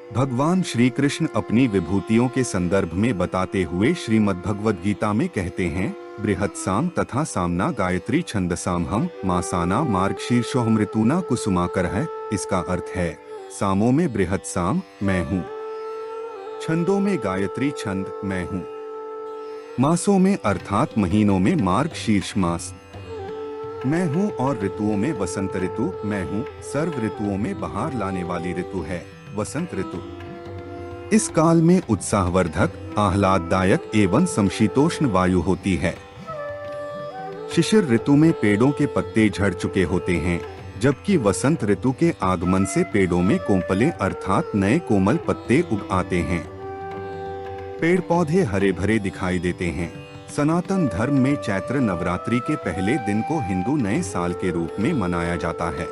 भगवान श्री कृष्ण अपनी विभूतियों के संदर्भ में बताते हुए श्रीमद् भगवद गीता में कहते हैं, बृहत्साम तथा सामना गायत्री छंदसाम हम मासाना मार्गशीर्षोहम ऋतुना कुसुमाकर है। इसका अर्थ है, सामों में बृहत्साम मैं हूँ, छंदों में गायत्री छंद मैं हूँ, मासों में अर्थात महीनों में मार्गशीर्ष मास मैं हूँ, और ऋतुओं में वसंत ऋतु मैं हूँ। सर्व ऋतुओं में बहार लाने वाली ऋतु है वसंत ऋतु। इस काल में उत्साहवर्धक, आह्लाददायक एवं समशीतोष्ण वायु होती है। शिशिर ऋतु में पेड़ों के पत्ते झड़ चुके होते हैं, जबकि वसंत ऋतु के आगमन से पेड़ों में कोंपलें अर्थात नए कोमल पत्ते उग आते हैं। पेड़ पौधे हरे भरे दिखाई देते हैं। सनातन धर्म में चैत्र नवरात्रि के पहले दिन को हिंदू नए साल के रूप में मनाया जाता है।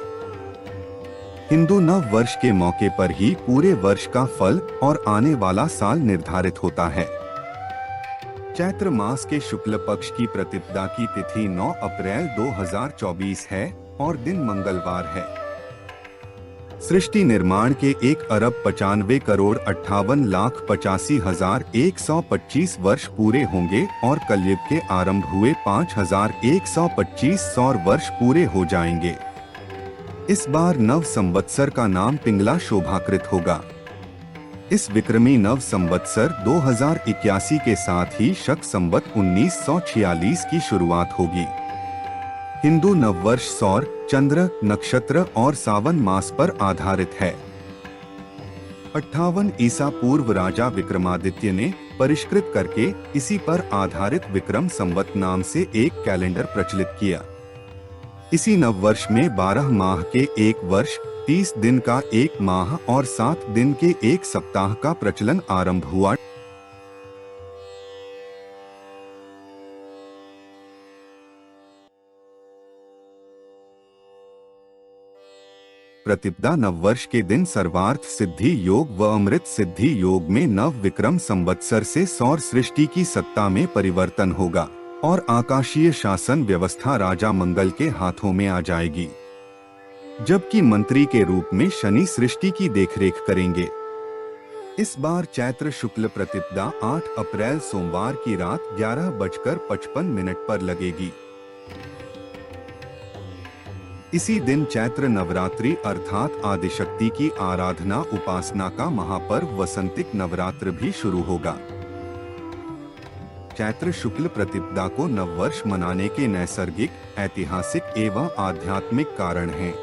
हिंदू नव वर्ष के मौके पर ही पूरे वर्ष का फल और आने वाला साल निर्धारित होता है। चैत्र मास के शुक्ल पक्ष की प्रतिपदा की तिथि 9 अप्रैल 2024 है और दिन मंगलवार है। सृष्टि निर्माण के 1,95,58,85,125 वर्ष पूरे होंगे और कलयुग के आरंभ हुए 5,125 सौर वर्ष पूरे हो जाएंगे। इस बार नव संवत्सर का नाम पिंगला शोभाकृत होगा। इस विक्रमी नव संवत्सर 2081 के साथ ही शक संवत 1946 की शुरुआत होगी। हिंदू नववर्ष सौर, चंद्र, नक्षत्र और सावन मास पर आधारित है। 58 ईसा पूर्व राजा विक्रमादित्य ने परिष्कृत करके इसी पर आधारित विक्रम संवत नाम से एक कैलेंडर प्रचलित किया। इसी नववर्ष में 12 माह के एक वर्ष, 30 दिन का एक माह और 7 दिन के एक सप्ताह का प्रचलन आरंभ हुआ। प्रतिपदा नववर्ष के दिन सर्वार्थ सिद्धि योग व अमृत सिद्धि योग में नव विक्रम संवत्सर से सौर सृष्टि की सत्ता में परिवर्तन होगा और आकाशीय शासन व्यवस्था राजा मंगल के हाथों में आ जाएगी, जबकि मंत्री के रूप में शनि सृष्टि की देखरेख करेंगे। इस बार चैत्र शुक्ल प्रतिपदा 8 अप्रैल सोमवार की रात 11:55 पर लगेगी। इसी दिन चैत्र नवरात्रि अर्थात आदिशक्ति की आराधना उपासना का महापर्व वसंतिक नवरात्र भी शुरू होगा। चैत्र शुक्ल प्रतिपदा को नववर्ष मनाने के नैसर्गिक, ऐतिहासिक एवं आध्यात्मिक कारण हैं।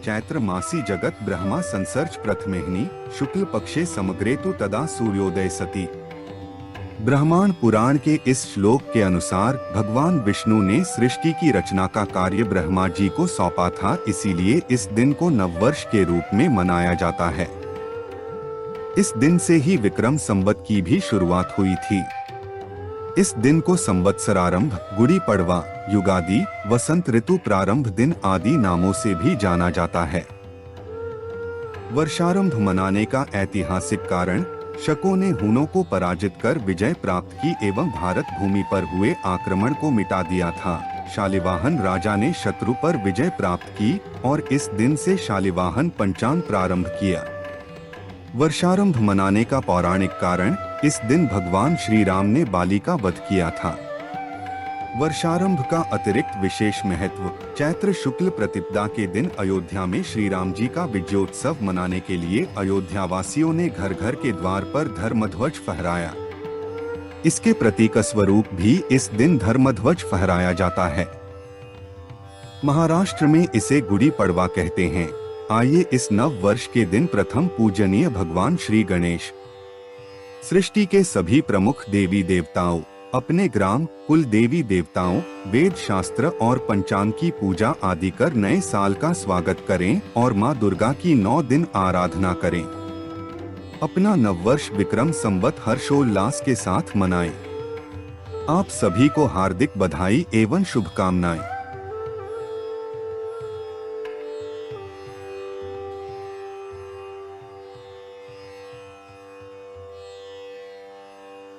चैत्र मासी जगत ब्रह्मा संसर्च प्रथमेहिनी शुक्ल पक्षे समग्रेतु तदा सूर्योदय सती। ब्रह्मांड पुराण के इस श्लोक के अनुसार भगवान विष्णु ने सृष्टि की रचना का कार्य ब्रह्मा जी को सौंपा था, इसीलिए इस दिन को नववर्ष के रूप में मनाया जाता है। इस दिन से ही विक्रम संवत की भी शुरुआत हुई थी। इस दिन को संवत्सरारंभ, गुड़ी पड़वा, युगादि, वसंत ऋतु प्रारंभ दिन आदि नामों से भी जाना जाता है। वर्षारंभ मनाने का ऐतिहासिक कारण शकों ने हुनों को पराजित कर विजय प्राप्त की एवं भारत भूमि पर हुए आक्रमण को मिटा दिया था। शालिवाहन राजा ने शत्रु पर विजय प्राप्त की और इस दिन से शालिवाहन पंचांग प्रारंभ किया। वर्षारंभ मनाने का पौराणिक कारण, इस दिन भगवान श्री राम ने बाली का वध किया था। वर्षारंभ का अतिरिक्त विशेष महत्व, चैत्र शुक्ल प्रतिपदा के दिन अयोध्या में श्री राम जी का विजयोत्सव मनाने के लिए अयोध्या वासियों ने घर घर के द्वार पर धर्मध्वज फहराया। इसके प्रतीक स्वरूप भी इस दिन धर्मध्वज फहराया जाता है। महाराष्ट्र में इसे गुड़ी पड़वा कहते हैं। आइए इस नव वर्ष के दिन प्रथम पूजनीय भगवान श्री गणेश, सृष्टि के सभी प्रमुख देवी देवताओं, अपने ग्राम, कुल देवी देवताओं, वेद शास्त्र और पंचांग की पूजा आदि कर नए साल का स्वागत करें और मां दुर्गा की 9 दिन आराधना करें। अपना नववर्ष विक्रम संवत हर्षोल्लास के साथ मनाएं। आप सभी को हार्दिक बधाई एवं शुभकामनाएं।